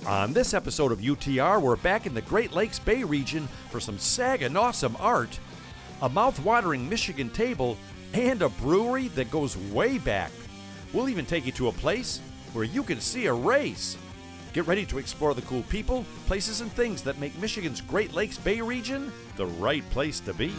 On this episode of UTR, we're back in the Great Lakes Bay region for some Saginaw art, a mouth-watering Michigan table, and a brewery that goes way back. We'll even take you to a place where you can see a race. Get ready to explore the cool people, places, and things that make Michigan's Great Lakes Bay region the right place to be.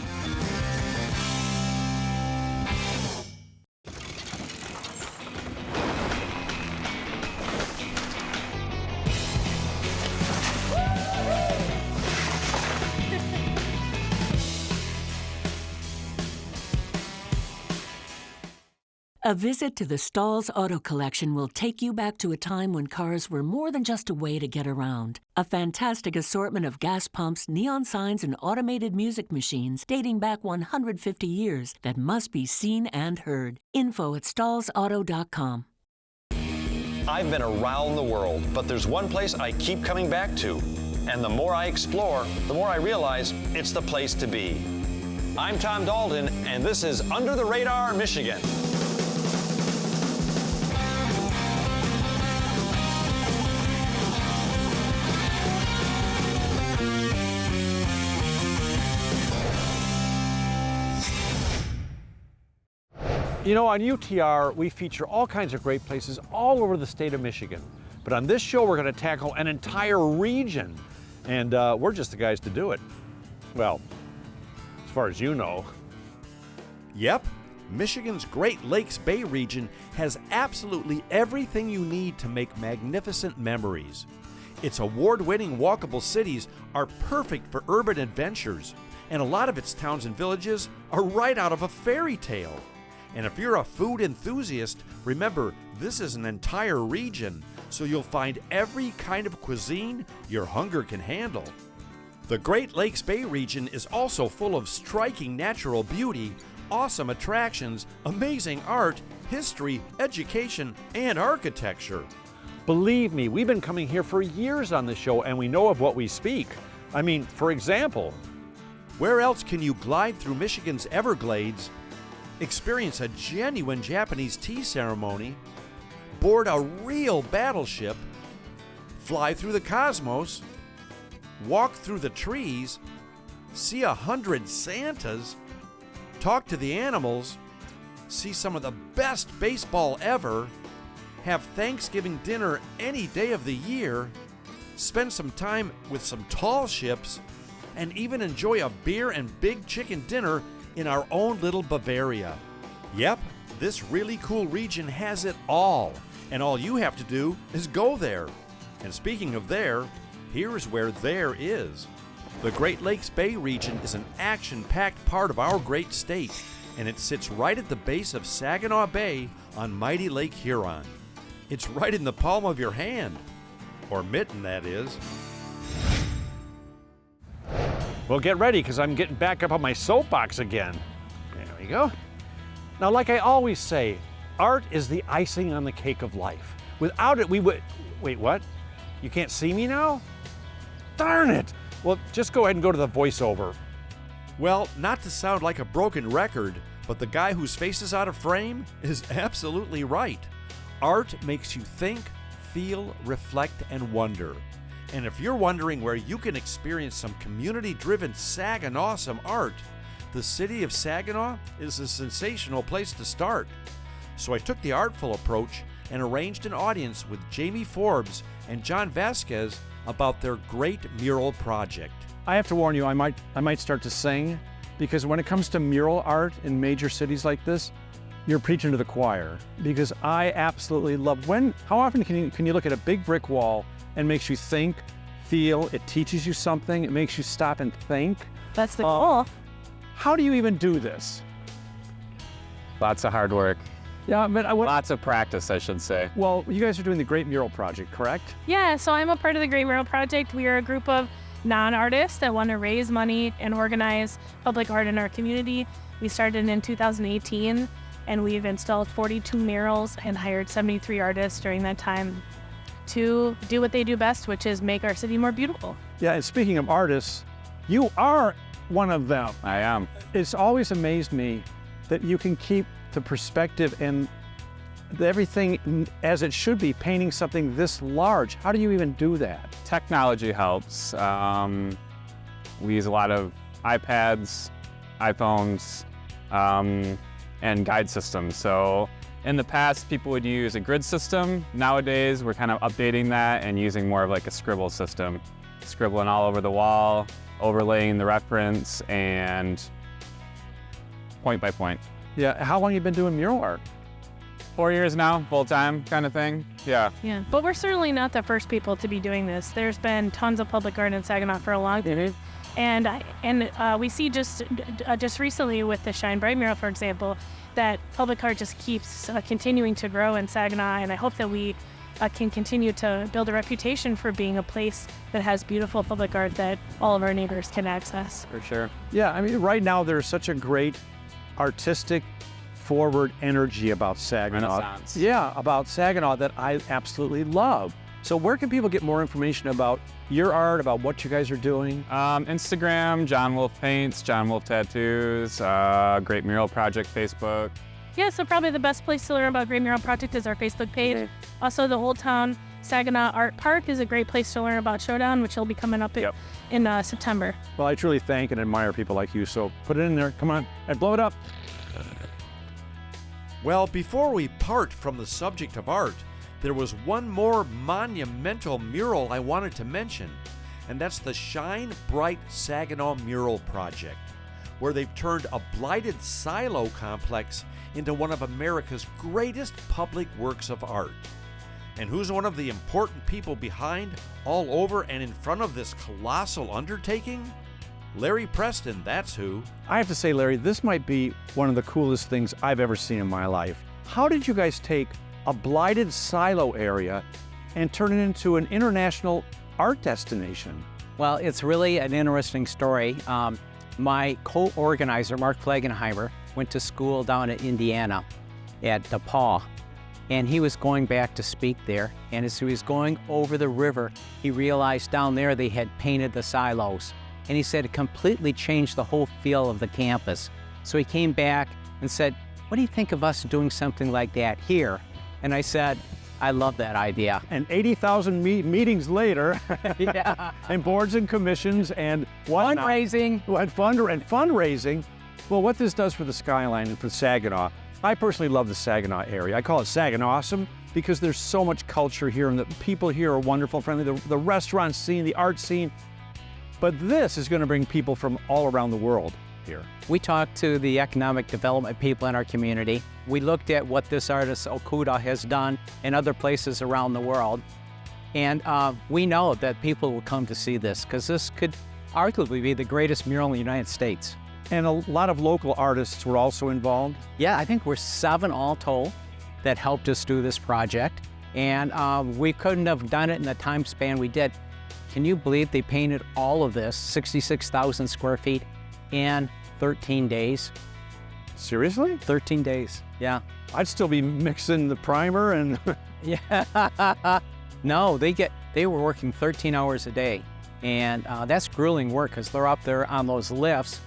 A visit to the Stalls Auto Collection will take you back to a time when cars were more than just a way to get around. A fantastic assortment of gas pumps, neon signs, and automated music machines dating back 150 years that must be seen and heard. Info at stallsauto.com. I've been around the world, but there's one place I keep coming back to. And the more I explore, the more I realize it's the place to be. I'm Tom Dalton, and this is Under the Radar, Michigan. You know, on UTR, we feature all kinds of great places all over the state of Michigan. But on this show, we're going to tackle an entire region. And we're just the guys to do it. Well, as far as you know. Yep, Michigan's Great Lakes Bay region has absolutely everything you need to make magnificent memories. Its award-winning walkable cities are perfect for urban adventures. And a lot of its towns and villages are right out of a fairy tale. And if you're a food enthusiast, remember, this is an entire region, so you'll find every kind of cuisine your hunger can handle. The Great Lakes Bay region is also full of striking natural beauty, awesome attractions, amazing art, history, education, and architecture. Believe me, we've been coming here for years on this show, and we know of what we speak. I mean, for example, where else can you glide through Michigan's Everglades, experience a genuine Japanese tea ceremony, board a real battleship, fly through the cosmos, walk through the trees, see 100 Santas, talk to the animals, see some of the best baseball ever, have Thanksgiving dinner any day of the year, spend some time with some tall ships, and even enjoy a beer and big chicken dinner in our own little Bavaria. Yep, this really cool region has it all, and all you have to do is go there. And speaking of there, here's where there is. The Great Lakes Bay region is an action-packed part of our great state, and it sits right at the base of Saginaw Bay on mighty Lake Huron. It's right in the palm of your hand, or mitten, that is. Well, get ready, because I'm getting back up on my soapbox again. There we go. Now, like I always say, art is the icing on the cake of life. Without it, we would... Wait, what? You can't see me now? Darn it! Well, just go ahead and go to the voiceover. Well, not to sound like a broken record, but the guy whose face is out of frame is absolutely right. Art makes you think, feel, reflect, and wonder. And if you're wondering where you can experience some community-driven Saginaw art, the city of Saginaw is a sensational place to start. So I took the artful approach and arranged an audience with Jamie Forbes and John Vasquez about their great mural project. I have to warn you, I might start to sing, because when it comes to mural art in major cities like this, you're preaching to the choir. Because I absolutely love, how often can you look at a big brick wall and makes you think, feel, it teaches you something, it makes you stop and think. That's the goal. How do you even do this? Lots of hard work. Yeah, but Lots of practice, I should say. Well, you guys are doing the Great Mural Project, correct? Yeah, so I'm a part of the Great Mural Project. We are a group of non-artists that want to raise money and organize public art in our community. We started in 2018, and we've installed 42 murals and hired 73 artists during that time to do what they do best, which is make our city more beautiful. Yeah, and speaking of artists, you are one of them. I am. It's always amazed me that you can keep the perspective and everything as it should be, painting something this large. How do you even do that? Technology helps. We use a lot of iPads, iPhones, and guide systems. So in the past, people would use a grid system. Nowadays, we're kind of updating that and using more of like a scribble system. Scribbling all over the wall, overlaying the reference, and point by point. Yeah, how long have you been doing mural art? 4 years now, full-time kind of thing. Yeah. Yeah, but we're certainly not the first people to be doing this. There's been tons of public art in Saginaw for a long time. And we see just recently with the Shine Bright mural, for example, that public art just keeps continuing to grow in Saginaw, and I hope that we can continue to build a reputation for being a place that has beautiful public art that all of our neighbors can access. For sure. Yeah, I mean, right now there's such a great artistic forward energy about Saginaw. Renaissance. Yeah, about Saginaw that I absolutely love. So where can people get more information about your art, about what you guys are doing? Instagram, John Wolf Paints, John Wolf Tattoos, Great Mural Project Facebook. Yeah, so probably the best place to learn about Great Mural Project is our Facebook page. Also, the Old Town Saginaw Art Park is a great place to learn about Showdown, which will be coming up in September. Well, I truly thank and admire people like you, so put it in there. Come on, and blow it up. Well, before we part from the subject of art, there was one more monumental mural I wanted to mention, and that's the Shine Bright Saginaw Mural Project, where they've turned a blighted silo complex into one of America's greatest public works of art. And who's one of the important people behind, all over, and in front of this colossal undertaking? Larry Preston, that's who. I have to say, Larry, this might be one of the coolest things I've ever seen in my life. How did you guys take a blighted silo area and turn it into an international art destination? Well, it's really an interesting story. My co-organizer, Mark Flagenheimer, went to school down in Indiana at DePaul, and he was going back to speak there. And as he was going over the river, he realized down there they had painted the silos. And he said it completely changed the whole feel of the campus. So he came back and said, "What do you think of us doing something like that here?" And I said, "I love that idea." And 80,000 meetings later, Yeah. and boards and commissions and whatnot. Fundraising. And fundraising. Well, what this does for the skyline and for Saginaw, I personally love the Saginaw area. I call it Saginawsome because there's so much culture here, and the people here are wonderful, friendly. The restaurant scene, the art scene. But this is going to bring people from all around the world here. We talked to the economic development people in our community. We looked at what this artist Okuda has done in other places around the world. And we know that people will come to see this because this could arguably be the greatest mural in the United States. And a lot of local artists were also involved. Yeah, I think we're 7 all told that helped us do this project. And we couldn't have done it in the time span we did. Can you believe they painted all of this, 66,000 square feet, in 13 days? Seriously? 13 days, yeah. I'd still be mixing the primer and... Yeah. No, they were working 13 hours a day. And that's grueling work because they're up there on those lifts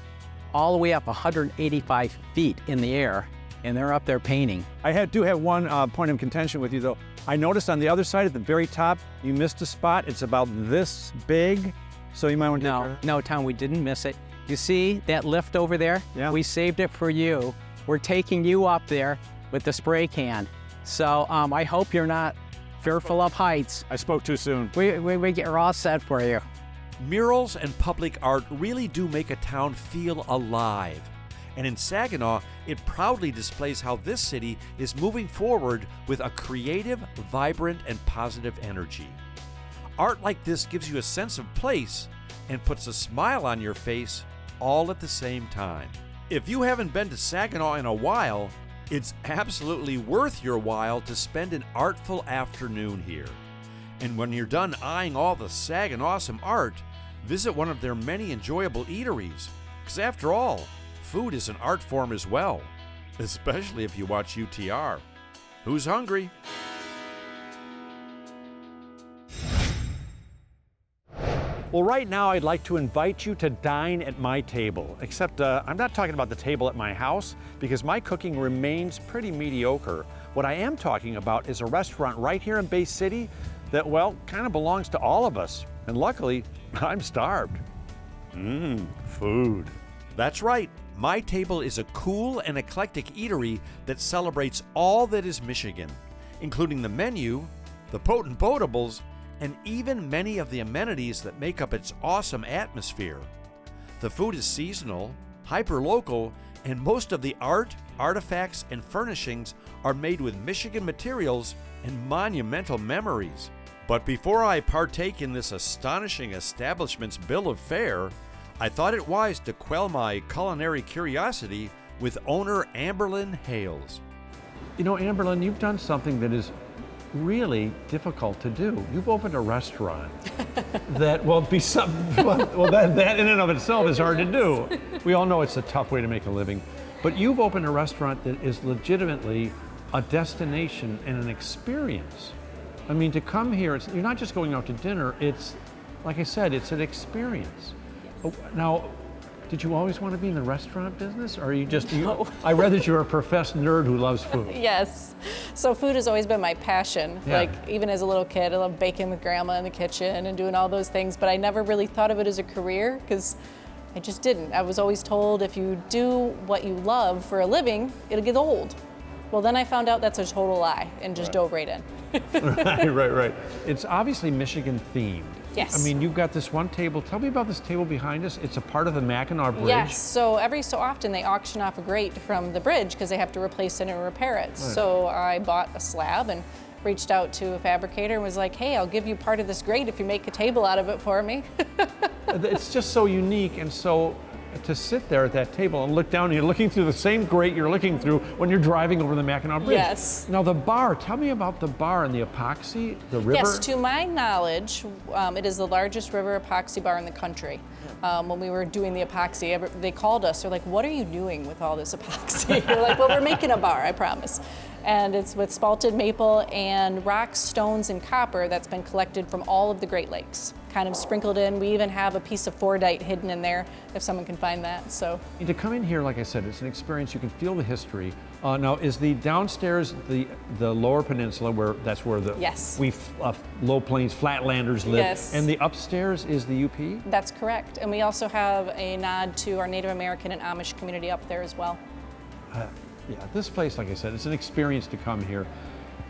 all the way up 185 feet in the air, and they're up there painting. I do have one point of contention with you, though. I noticed on the other side at the very top, you missed a spot. It's about this big, so you might want to... No, Tom, we didn't miss it. You see that lift over there? Yeah. We saved it for you. We're taking you up there with the spray can. So I hope you're not fearful of heights. I spoke too soon. We're all set for you. Murals and public art really do make a town feel alive. And in Saginaw, it proudly displays how this city is moving forward with a creative, vibrant, and positive energy. Art like this gives you a sense of place and puts a smile on your face all at the same time. If you haven't been to Saginaw in a while, it's absolutely worth your while to spend an artful afternoon here. And when you're done eyeing all the Saginawsome art, visit one of their many enjoyable eateries. Because after all, food is an art form as well, especially if you watch UTR. Who's hungry? Well, right now I'd like to invite you to dine at my table, except I'm not talking about the table at my house because my cooking remains pretty mediocre. What I am talking about is a restaurant right here in Bay City that, well, kind of belongs to all of us. And luckily, I'm starved. Food. That's right. My Table is a cool and eclectic eatery that celebrates all that is Michigan, including the menu, the potent potables, and even many of the amenities that make up its awesome atmosphere. The food is seasonal, hyper-local, and most of the art, artifacts, and furnishings are made with Michigan materials and monumental memories. But before I partake in this astonishing establishment's bill of fare, I thought it wise to quell my culinary curiosity with owner Amberlyn Hales. You know, Amberlyn, you've done something that is really difficult to do. You've opened a restaurant that, well, that in and of itself is hard to do. We all know it's a tough way to make a living. But you've opened a restaurant that is legitimately a destination and an experience. I mean, to come here, you're not just going out to dinner, it's, like I said, it's an experience. Yes. Now, did you always want to be in the restaurant business, or are you just, No. I read that you're a professed nerd who loves food. Yes. So food has always been my passion. Yeah. Like, even as a little kid, I loved baking with grandma in the kitchen and doing all those things, but I never really thought of it as a career because I just didn't. I was always told if you do what you love for a living, it'll get old. Well, then I found out that's a total lie and just dove right in. Right. It's obviously Michigan themed. Yes. I mean, you've got this one table. Tell me about this table behind us. It's a part of the Mackinac Bridge. Yes, so every so often they auction off a grate from the bridge because they have to replace it and repair it. Right. So I bought a slab and reached out to a fabricator and was like, hey, I'll give you part of this grate if you make a table out of it for me. It's just so unique, and so to sit there at that table and look down and you're looking through the same grate you're looking through when you're driving over the Mackinac Bridge. Yes. Now the bar, tell me about the bar and the epoxy, the river. Yes, to my knowledge, it is the largest river epoxy bar in the country. When we were doing the epoxy, they called us, they're like, what are you doing with all this epoxy? We're like, well, we're making a bar, I promise. And it's with spalted maple and rocks, stones, and copper that's been collected from all of the Great Lakes, kind of sprinkled in. We even have a piece of fordite hidden in there if someone can find that. So and to come in here, like I said, it's an experience. You can feel the history. Now, is the downstairs the Lower Peninsula, where that's where the Yes. Low Plains Flatlanders live? Yes. And the upstairs is the UP? That's correct. And we also have a nod to our Native American and Amish community up there as well. Yeah, this place, like I said, it's an experience to come here.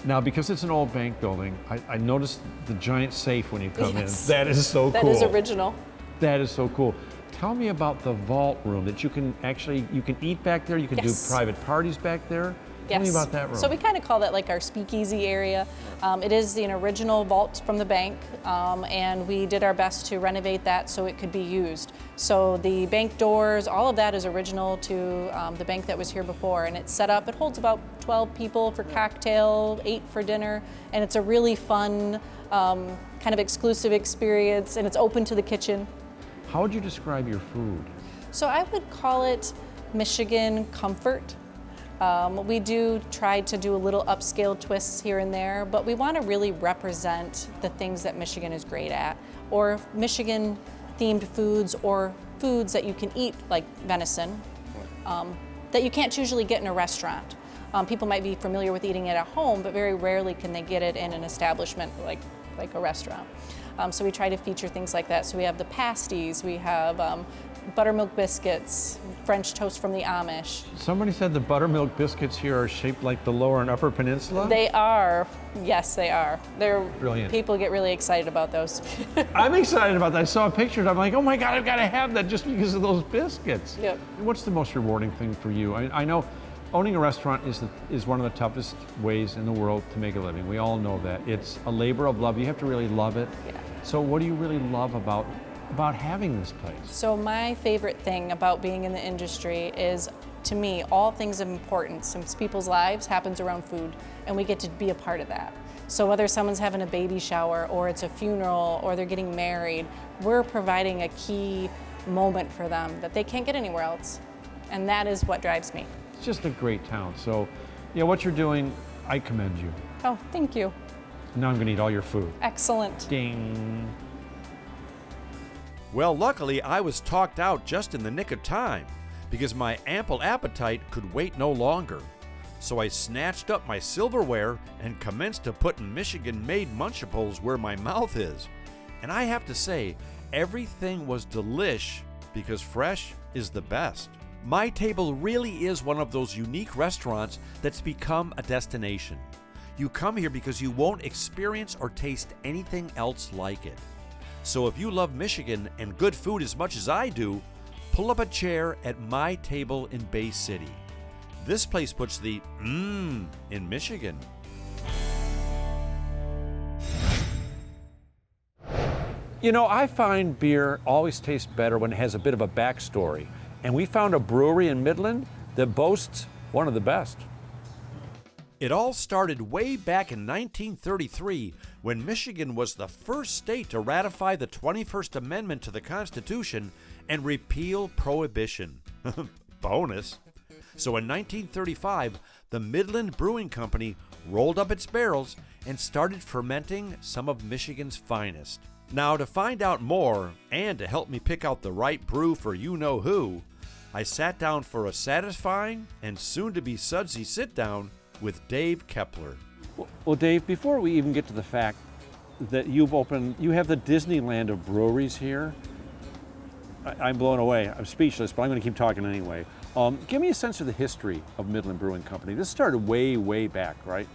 Now, because it's an old bank building, I noticed the giant safe when you come Yes. in. That is so That cool. is original. That is so cool. Tell me about the vault room that you can eat back there, you can Yes. do private parties back there. Tell me about that room. So we kind of call that like our speakeasy area. It is an original vault from the bank, and we did our best to renovate that so it could be used. So the bank doors, all of that is original to the bank that was here before, and it's set up. It holds about 12 people for cocktail, 8 for dinner, and it's a really fun, kind of exclusive experience, and it's open to the kitchen. How would you describe your food? So I would call it Michigan comfort. We do try to do a little upscale twists here and there, but we want to really represent the things that Michigan is great at, or Michigan themed foods, or foods that you can eat like venison, that you can't usually get in a restaurant. People might be familiar with eating it at home, but very rarely can they get it in an establishment like a restaurant. So we try to feature things like that. So we have the pasties, we have buttermilk biscuits, French toast from the Amish. Somebody said the buttermilk biscuits here are shaped like the Lower and Upper Peninsula? They are. Yes, they are. They're brilliant. People get really excited about those. I'm excited about that. I saw a picture and I'm like, oh my God, I've got to have that just because of those biscuits. Yep. What's the most rewarding thing for you? I know owning a restaurant is one of the toughest ways in the world to make a living. We all know that. It's a labor of love. You have to really love it. Yeah. So what do you really love about having this place? So my favorite thing about being in the industry is, to me, all things of importance in people's lives happens around food, and we get to be a part of that. So whether someone's having a baby shower, or it's a funeral, or they're getting married, we're providing a key moment for them that they can't get anywhere else. And that is what drives me. It's just a great town. So, yeah, what you're doing, I commend you. Oh, thank you. Now I'm gonna eat all your food. Excellent. Ding. Well, luckily, I was talked out just in the nick of time because my ample appetite could wait no longer. So I snatched up my silverware and commenced to putting Michigan-made Munchables where my mouth is. And I have to say, everything was delish because fresh is the best. My Table really is one of those unique restaurants that's become a destination. You come here because you won't experience or taste anything else like it. So if you love Michigan and good food as much as I do, pull up a chair at My Table in Bay City. This place puts the in Michigan. You know, I find beer always tastes better when it has a bit of a backstory. And we found a brewery in Midland that boasts one of the best. It all started way back in 1933 when Michigan was the first state to ratify the 21st Amendment to the Constitution and repeal Prohibition. Bonus. So in 1935, the Midland Brewing Company rolled up its barrels and started fermenting some of Michigan's finest. Now, to find out more and to help me pick out the right brew for you-know-who, I sat down for a satisfying and soon-to-be sudsy sit-down with Dave Kepler. Well, Dave, before we even get to the fact that you have the Disneyland of breweries here, I'm blown away. I'm speechless, but I'm going to keep talking anyway. Give me a sense of the history of Midland Brewing Company. This started way, way back, right?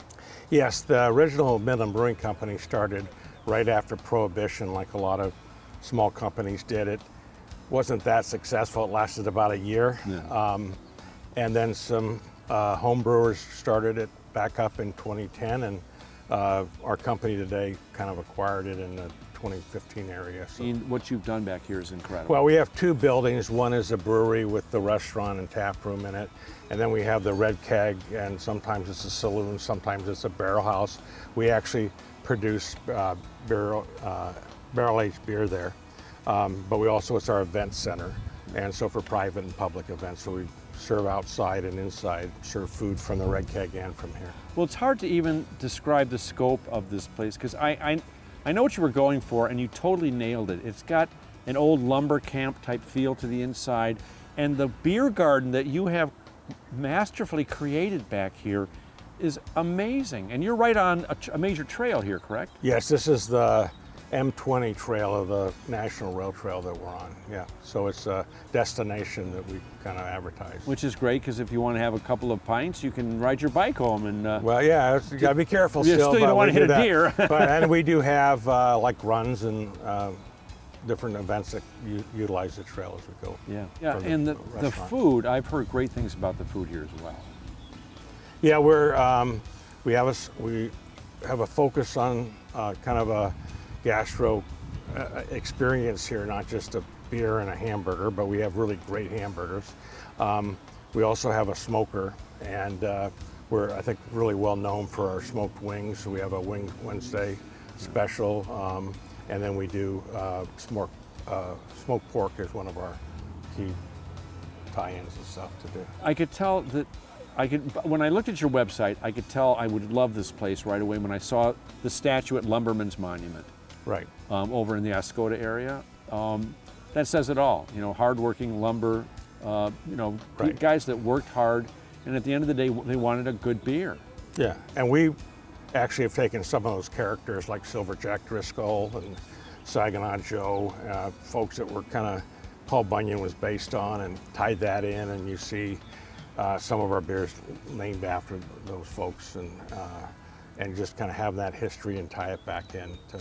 Yes, the original Midland Brewing Company started right after Prohibition, like a lot of small companies did. It wasn't that successful. It lasted about a year. Yeah. And then some home brewers started it back up in 2010, and our company today kind of acquired it in the 2015 area. So. And what you've done back here is incredible. Well, we have two buildings. One is a brewery with the restaurant and tap room in it, and then we have the Red Keg, and sometimes it's a saloon, sometimes it's a barrel house. We actually produce barrel-aged beer there, but it's our event center, and so for private and public events, so we serve outside and inside, serve food from the Red Keg and from here. Well, it's hard to even describe the scope of this place, because I know what you were going for, and you totally nailed it. It's got an old lumber camp type feel to the inside, and the beer garden that you have masterfully created back here is amazing. And you're right on a major trail here, correct? Yes, this is the M20 trail of the National Rail Trail that we're on. Yeah, so it's a destination that we kind of advertise. Which is great, because if you want to have a couple of pints, you can ride your bike home and. Well, yeah, you gotta be careful you still. You don't want to hit a deer. And we do have like runs and different events that utilize the trail as we go. Yeah, and the food. I've heard great things about the food here as well. Yeah, we have a focus on kind of a gastro experience here, not just a beer and a hamburger, but we have really great hamburgers. We also have a smoker, and we're, I think, really well known for our smoked wings. So we have a Wing Wednesday special, and then we do smoked pork is one of our key tie-ins and stuff to do. I could tell that. When I looked at your website, I could tell I would love this place right away when I saw the statue at Lumberman's Monument. Right. Over in the Oscoda area. That says it all. You know, hardworking lumber, right. Guys that worked hard, and at the end of the day, they wanted a good beer. Yeah, and we actually have taken some of those characters like Silver Jack Driscoll and Saginaw Joe, folks that were kind of Paul Bunyan was based on, and tied that in, and you see some of our beers named after those folks, and just kind of have that history and tie it back in to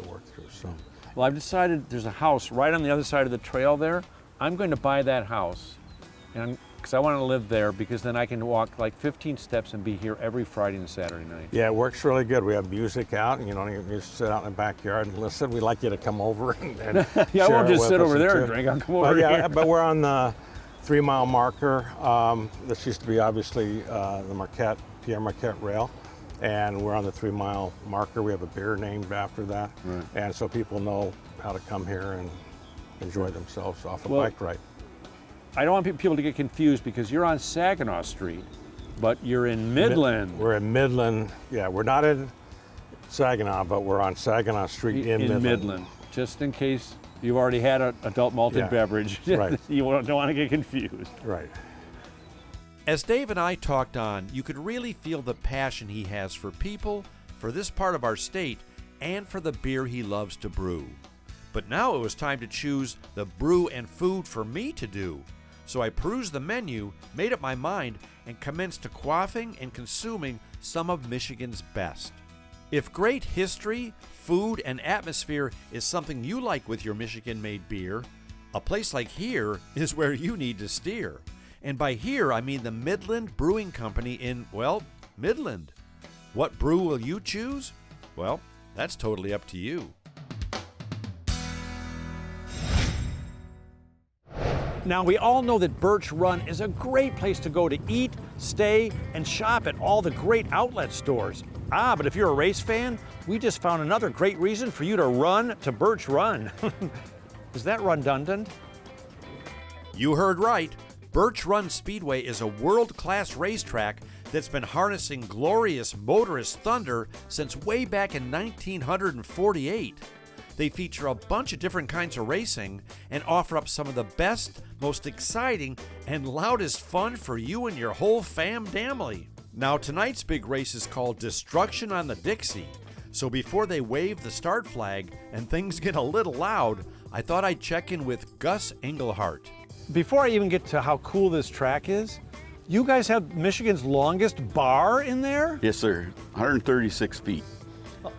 work through. So, well, I've decided there's a house right on the other side of the trail there. I'm going to buy that house, and because I want to live there, because then I can walk like 15 steps and be here every Friday and Saturday night. Yeah, it works really good. We have music out, and you just sit out in the backyard and listen. We'd like you to come over and yeah, I won't just sit over there and drink. I'll come over here. But we're on the 3 mile marker. This used to be obviously the Pierre Marquette Rail, and we're on the 3 mile marker. We have a beer named after that, right. And so people know how to come here and enjoy themselves off a bike ride. I don't want people to get confused, because you're on Saginaw Street, but you're in Midland. We're in Midland. Yeah, we're not in Saginaw, but we're on Saginaw Street in Midland. Just in case you've already had an adult malted beverage. Right. You don't want to get confused. Right. As Dave and I talked on, you could really feel the passion he has for people, for this part of our state, and for the beer he loves to brew. But now it was time to choose the brew and food for me to do. So I perused the menu, made up my mind, and commenced to quaffing and consuming some of Michigan's best. If great history, food, and atmosphere is something you like with your Michigan-made beer, a place like here is where you need to steer. And by here, I mean the Midland Brewing Company in, well, Midland. What brew will you choose? Well, that's totally up to you. Now, we all know that Birch Run is a great place to go to eat, stay, and shop at all the great outlet stores. But if you're a race fan, we just found another great reason for you to run to Birch Run. Is that redundant? You heard right. Birch Run Speedway is a world-class racetrack that's been harnessing glorious motorist thunder since way back in 1948. They feature a bunch of different kinds of racing and offer up some of the best, most exciting, and loudest fun for you and your whole family. Now, tonight's big race is called Destruction on the Dixie. So before they wave the start flag and things get a little loud, I thought I'd check in with Gus Engelhart. Before I even get to how cool this track is, you guys have Michigan's longest bar in there? Yes, sir. 136 feet.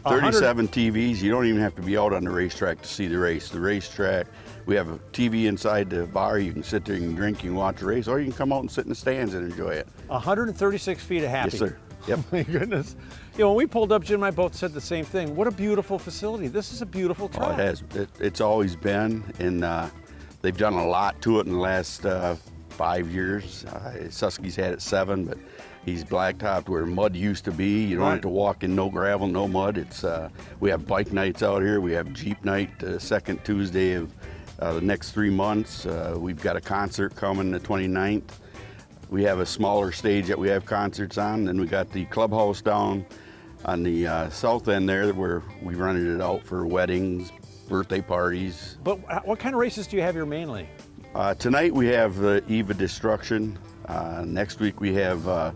37 TVs. You don't even have to be out on the racetrack to see the race. The racetrack, we have a TV inside the bar. You can sit there, you can drink, you can watch the race, or you can come out and sit in the stands and enjoy it. 136 feet of happy. Yes, sir. Yep. Oh my goodness. You know, when we pulled up, Jim and I both said the same thing. What a beautiful facility. This is a beautiful track. Oh, it has. It's always been, and they've done a lot to it in the last 5 years. Susky's had it 7, but he's blacktopped where mud used to be. You don't have to walk in no gravel, no mud. It's we have bike nights out here. We have Jeep night second Tuesday of the next 3 months. We've got a concert coming the 29th. We have a smaller stage that we have concerts on. Then we got the clubhouse down on the south end there where we rented it out for weddings, birthday parties. But what kind of races do you have here mainly? Tonight we have the Eve of Destruction. Next week we have a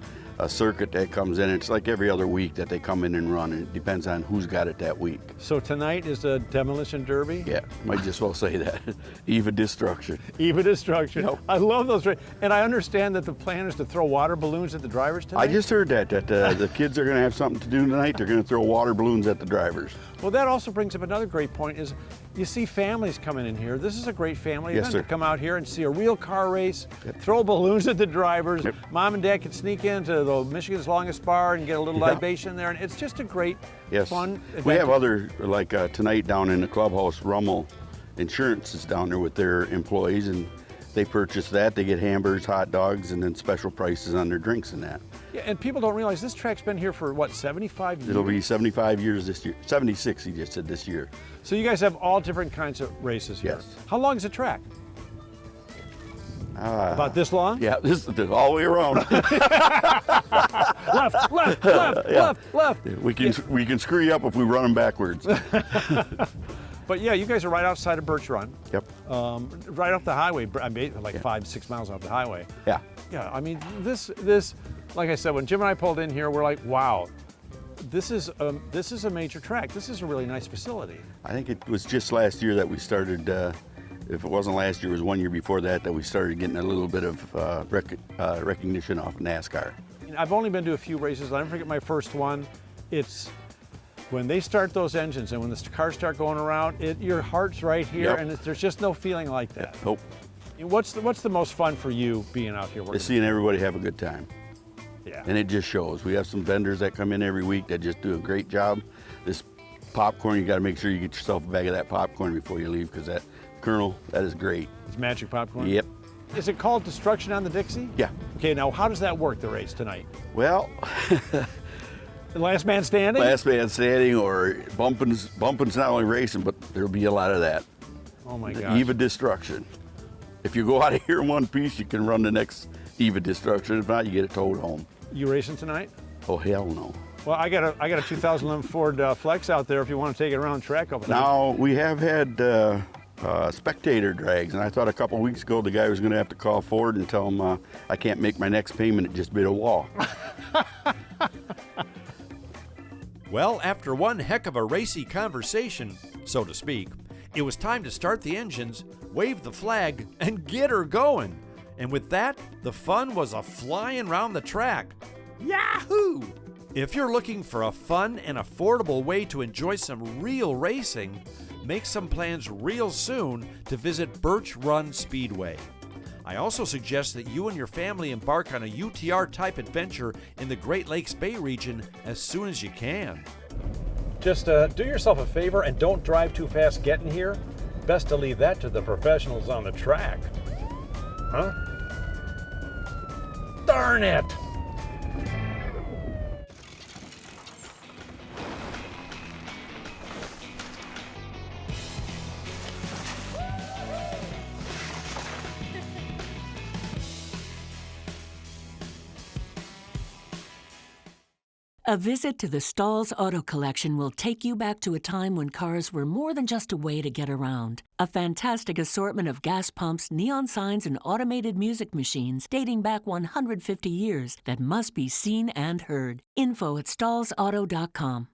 circuit that comes in. It's like every other week that they come in and run. It depends on who's got it that week. So tonight is a demolition derby? Yeah, might just well say that. Eve of Destruction. Eve of Destruction. Yep. I love those. And I understand that the plan is to throw water balloons at the drivers tonight? I just heard that the kids are going to have something to do tonight. They're going to throw water balloons at the drivers. Well, that also brings up another great point is you see families coming in here. This is a great family event to come out here and see a real car race, throw balloons at the drivers. Yep. Mom and Dad can sneak into the Michigan's longest bar and get a little libation there. And it's just a great, fun event. We have other, like tonight down in the clubhouse, Rummel Insurance is down there with their employees, and they purchase that. They get hamburgers, hot dogs, and then special prices on their drinks and that. Yeah, and people don't realize this track's been here for, what, 75 years? It'll be 75 years this year. 76, he just said, this year. So you guys have all different kinds of races here? Yes. How long is the track? About this long? Yeah, this is all the way around. left. We can screw you up if we run them backwards. But yeah, you guys are right outside of Birch Run. Yep. Right off the highway, I mean, like 5-6 miles off the highway. Yeah. Yeah, I mean, this, like I said, when Jim and I pulled in here, we're like, wow, this is a major track. This is a really nice facility. I think it was just last year that we started, if it wasn't last year, it was 1 year before that we started getting a little bit of recognition off NASCAR. I've only been to a few races. I'll never forget my first one. It's when they start those engines and when the cars start going around, your heart's right here, and there's just no feeling like that. Nope. What's the most fun for you being out here working? It's seeing everybody have a good time. Yeah. And it just shows. We have some vendors that come in every week that just do a great job. This popcorn, you got to make sure you get yourself a bag of that popcorn before you leave, because that Colonel, that is great. It's magic popcorn? Yep. Is it called Destruction on the Dixie? Yeah. Okay, now how does that work, the race tonight? Well, the last man standing? Last man standing, or bumping's not only racing, but there'll be a lot of that. Oh my gosh. Eve of Destruction. If you go out of here in one piece, you can run the next Eve of Destruction. If not, you get it towed home. You racing tonight? Oh, hell no. Well, I got a 2011 Ford Flex out there if you want to take it around the track over there. Now, we have had spectator drags, and I thought a couple weeks ago the guy was going to have to call Ford and tell him I can't make my next payment, it just bit a wall. Well, after one heck of a racy conversation, so to speak, it was time to start the engines, wave the flag, and get her going. And with that, the fun was a-flying round the track. Yahoo! If you're looking for a fun and affordable way to enjoy some real racing, make some plans real soon to visit Birch Run Speedway. I also suggest that you and your family embark on a UTR-type adventure in the Great Lakes Bay region as soon as you can. Just do yourself a favor and don't drive too fast getting here. Best to leave that to the professionals on the track. Huh? Darn it! A visit to the Stalls Auto Collection will take you back to a time when cars were more than just a way to get around. A fantastic assortment of gas pumps, neon signs, and automated music machines dating back 150 years that must be seen and heard. Info at stallsauto.com.